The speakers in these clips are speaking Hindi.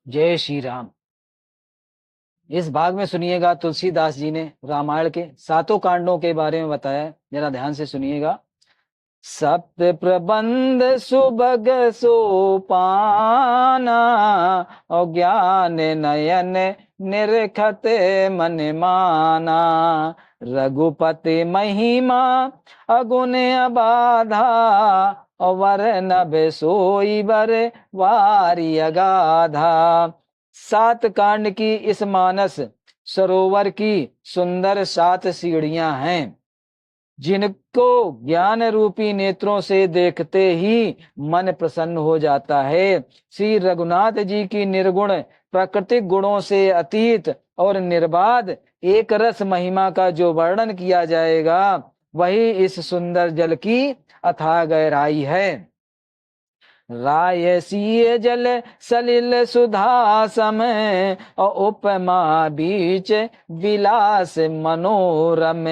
जय श्री राम। इस भाग में सुनिएगा, तुलसीदास जी ने रामायण के 7 कांडों के बारे में बताया। जरा ध्यान से सुनिएगा। सप्त प्रबंध सुभग सोपाना, और ज्ञान नयन निरखत मन माना। रघुपति महिमा अगुण अबाधा, और वर नभ सोई बर वारी अगाधा। 7 कांड की इस मानस सरोवर की सुंदर 7 सीढ़ियां हैं, जिनको ज्ञान रूपी नेत्रों से देखते ही मन प्रसन्न हो जाता है। श्री रघुनाथ जी की निर्गुण प्राकृतिक गुणों से अतीत और निर्बाध एक रस महिमा का जो वर्णन किया जाएगा, वही इस सुंदर जल की अथाह गहराई है। रायसीय जल सलिल सुधा समय, और उपमा बीच विलास मनोरम।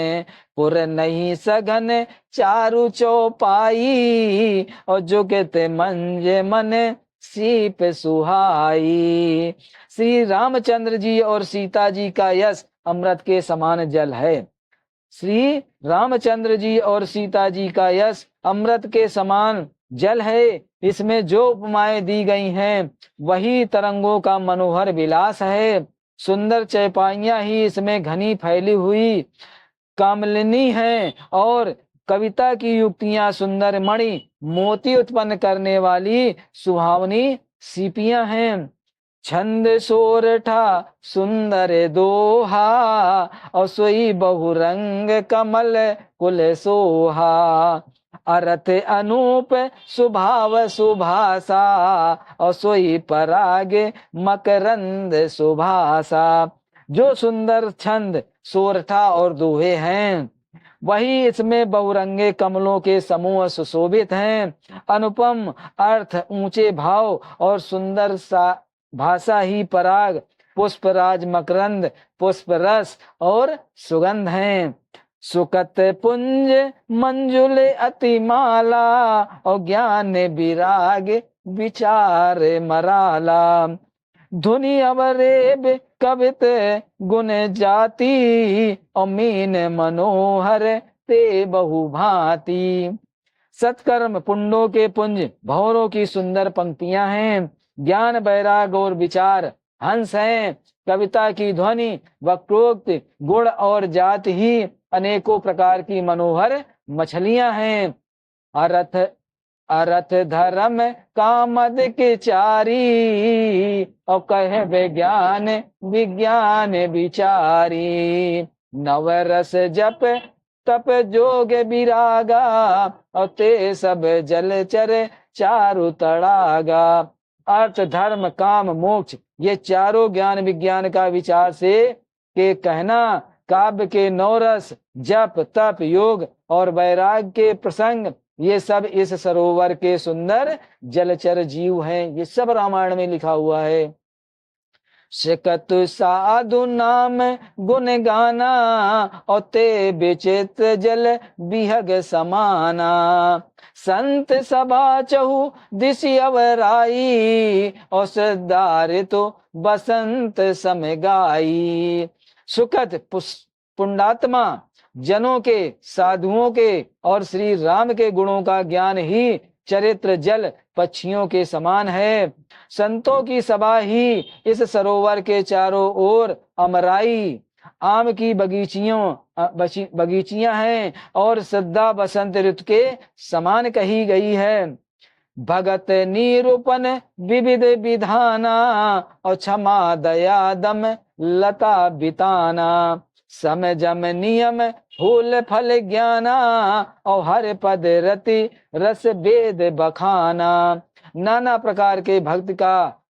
पुर नहीं सघन चारु चौपाई, और जुगत मंज मन सीप सुहाई। श्री रामचंद्र जी और सीता जी का यश अमृत के समान जल है। श्री रामचंद्र जी और सीता जी का यश अमृत के समान जल है। इसमें जो उपमाएं दी गई हैं, वही तरंगों का मनोहर विलास है। सुंदर चौपाइयां ही इसमें घनी फैली हुई कामलिनी हैं, और कविता की युक्तियां सुंदर मणि मोती उत्पन्न करने वाली सुहावनी सीपियां हैं। छंद सोरठा सुंदर दोहा, और सोई बहुरंग कमल कुल सोहा। अरथ अनूप सुभाव सुभाषा, और सोई पराग मकरंद सुभाषा। जो सुंदर छंद सोरठा और दोहे हैं, वही इसमें बहुरंगे कमलों के समूह सुशोभित हैं। अनुपम अर्थ, ऊंचे भाव और सुंदर सा भाषा ही पराग, पुष्पराज, मकरंद, पुष्प रस और सुगंध हैं। सुकत पुंज मंजुल अतिमाला, और ज्ञान विराग विचार मराला। धुनि अवरेब कवित गुण जाति, और मीन मनोहर ते बहुभांति। सत्कर्म पुंडों के पुंज भौरों की सुंदर पंक्तियां हैं। ज्ञान वैराग और विचार हंस हैं। कविता की ध्वनि, वक्रोक्त, गुण और जाति ही अनेकों प्रकार की मनोहर मछलियां हैं। अर्थ अरथ धर्म कामद के चारी, और कहे विज्ञान विज्ञान विचारी। नवरस जप तप जोग विरागा, और ते सब जलचर चारु तड़ागा। अर्थ, धर्म, काम, मोक्ष, ये चारों ज्ञान विज्ञान का विचार से के कहना, काव्य के नौरस, जप तप योग और वैराग के प्रसंग, ये सब इस सरोवर के सुंदर जलचर जीव हैं। ये सब रामायण में लिखा हुआ है। सिकत साधु नाम गुण गाना, और ते विचित्र जल बिहग समाना। संत सभा चहु दिशि अवराई, और सदार तो बसंत समय गाई। सुखद पुंडात्मा जनों के, साधुओं के और श्री राम के गुणों का ज्ञान ही चरित्र जल पक्षियों के समान है। संतों की सभा ही इस सरोवर के चारों ओर अमराई आम की बगीचियां हैं, और सदा बसंत ऋतु के समान कही गई है। भगत निरूपण विविध विधाना, और क्षमा दया दम लता बिताना। सम जम नियम फूल फल ज्ञाना, और हर पद रति रस वेद बखाना। नाना प्रकार के भक्त का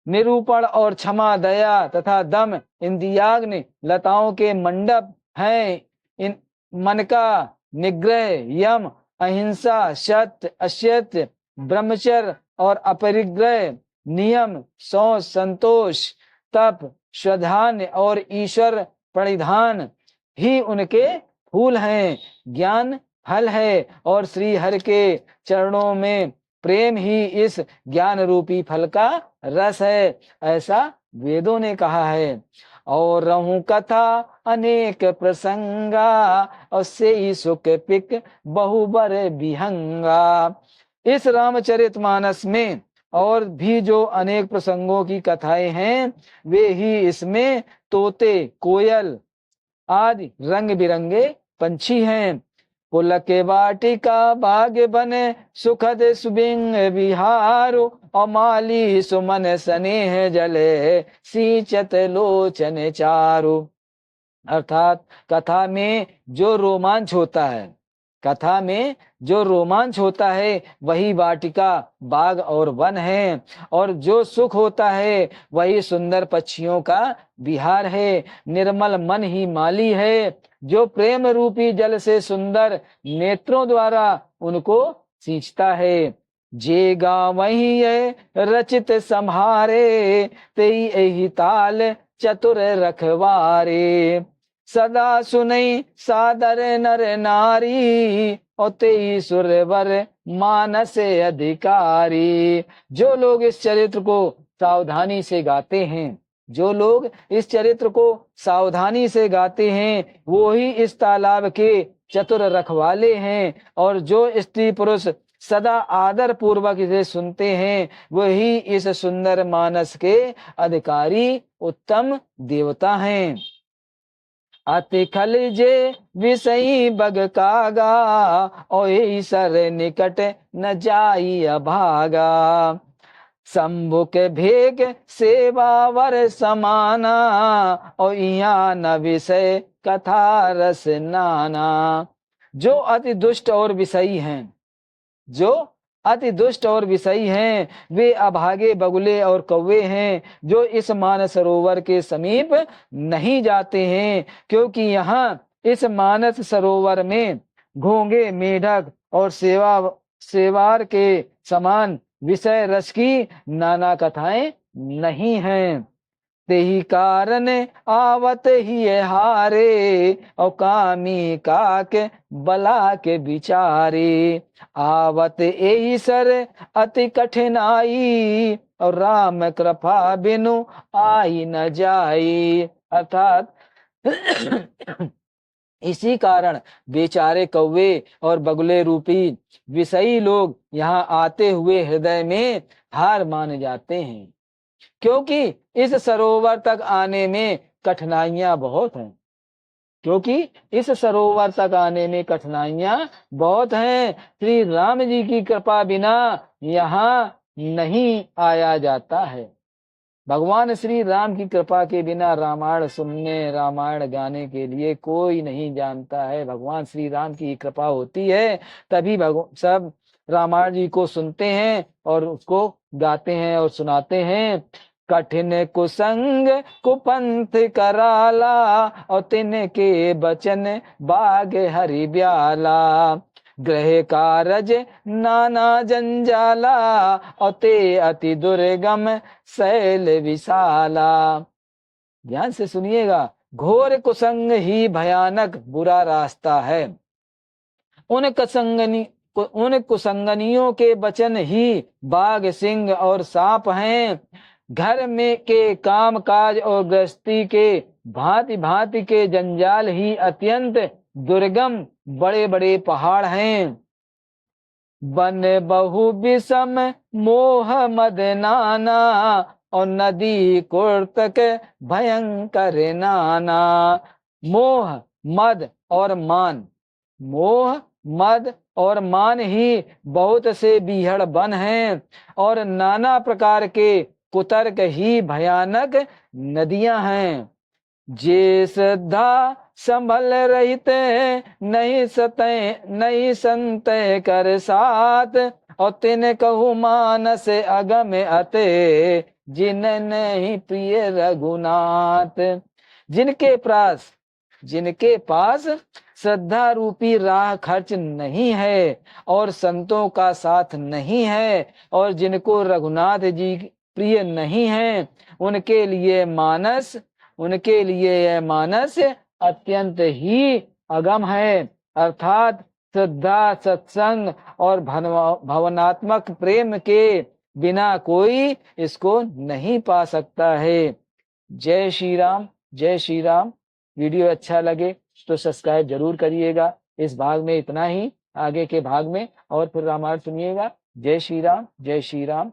निरूपण और क्षमा दया तथा दम इंद्रियाग्नि लताओं के मंडप हैं। इन मन का निग्रह, यम, अहिंसा, सत्य, असत्य, ब्रह्मचर्य और अपरिग्रह, नियम, सौ, संतोष, तप, श्रद्धान्य और ईश्वर प्रणिधान ही उनके फूल हैं। ज्ञान फल है, और श्री हरि के चरणों में प्रेम ही इस ज्ञान रूपी फल का रस है, ऐसा वेदों ने कहा है। और रहूं कथा अनेक प्रसंगा, और से ही सुख पिक बहुबर विहंगा। इस रामचरितमानस में और भी जो अनेक प्रसंगों की कथाएं हैं, वे ही इसमें तोते, कोयल आदि रंग बिरंगे पंछी हैं। पुलक वाटिका बाग बने, सुखद सुबिंग विहारो, और माली सुमन स्नेह जले, सींचत लोचन चारो। अर्थात कथा में जो रोमांच होता है, कथा में जो रोमांच होता है वही वाटिका, बाग और वन है, और जो सुख होता है वही सुंदर पक्षियों का विहार है। निर्मल मन ही माली है, जो प्रेम रूपी जल से सुंदर नेत्रों द्वारा उनको सींचता है। जे गावहीं ये रचित संहारे, तेई एहि ताल चतुर रखवारे। सदा सुनई सादर नर नारी, और तेई सुरवर मानस अधिकारी। जो लोग इस चरित्र को सावधानी से गाते हैं, जो लोग इस चरित्र को सावधानी से गाते हैं, वो ही इस तालाब के चतुर रखवाले हैं। और जो स्त्री पुरुष सदा आदर पूर्वक इसे सुनते हैं, वही इस सुंदर मानस के अधिकारी उत्तम देवता हैं। अति खलजे विषयी बग कागा, और ईसर निकट न जाई अभागा। शंभु के भेग सेवा वर समाना, और यहाँ न विषय कथा रस नाना। जो अति दुष्ट और विषयी हैं, जो अति दुष्ट और विषयी हैं, वे अभागे बगुले और कौवे हैं, जो इस मानस सरोवर के समीप नहीं जाते हैं। क्योंकि यहाँ इस मानस सरोवर में घोंगे, मेढक और सेवार के समान विषय रस की नाना कथाएं नहीं हैं। तेहि कारण आवत ही हारे, और कामी काक बला के बिचारे। आवत एहि सर अति कठिनाई, और राम कृपा बिनु आई न जाई। अर्थात इसी कारण बेचारे कौवे और बगुले रूपी विषयी लोग यहाँ आते हुए हृदय में हार मान जाते हैं, क्योंकि इस सरोवर तक आने में कठिनाइयां बहुत हैं। क्योंकि इस सरोवर तक आने में कठिनाइयां बहुत हैं। श्री राम जी की कृपा बिना यहाँ नहीं आया जाता है। भगवान श्री राम की कृपा के बिना रामायण सुनने, रामायण गाने के लिए कोई नहीं जानता है। भगवान श्री राम की कृपा होती है, तभी सब रामायण जी को सुनते हैं और उसको गाते हैं और सुनाते हैं। कठिन कुसंग कुपंथ कराला, और तिनके बचन बाग हरि ब्याला। ग्रह कारज नाना जंजाला, और ते अति दुर्गम शैल विशाला। ध्यान से सुनिएगा, घोर कुसंग ही भयानक बुरा रास्ता है। उन कुसंगनियों के वचन ही बाघ, सिंह और सांप हैं। घर में के काम काज और गृहस्थी के भांति भांति के जंजाल ही अत्यंत दुर्गम बड़े बड़े पहाड़ हैं। बन बहु विषम मोह मद नाना, और नदी कुर्तक भयंकर नाना। मोह, मद और मान, मोह, मद और मान ही बहुत से बीहड़ बन हैं, और नाना प्रकार के कुतर्क ही भयानक नदियां हैं। जे श्रद्धा संभल रहते, नहीं संत कर साथ, और तिन कहु मानस अगम अते, जिन नहीं प्रिय रघुनाथ। जिनके पास श्रद्धा रूपी राह खर्च नहीं है, और संतों का साथ नहीं है, और जिनको रघुनाथ जी प्रिय नहीं है, उनके लिए यह मानस अत्यंत ही अगम है। अर्थात श्रद्धा, सत्संग और भावनात्मक प्रेम के बिना कोई इसको नहीं पा सकता है। जय श्री राम, जय श्री राम। वीडियो अच्छा लगे तो सब्सक्राइब जरूर करिएगा। इस भाग में इतना ही, आगे के भाग में और फिर रामायण सुनिएगा। जय श्री राम, जय श्री राम।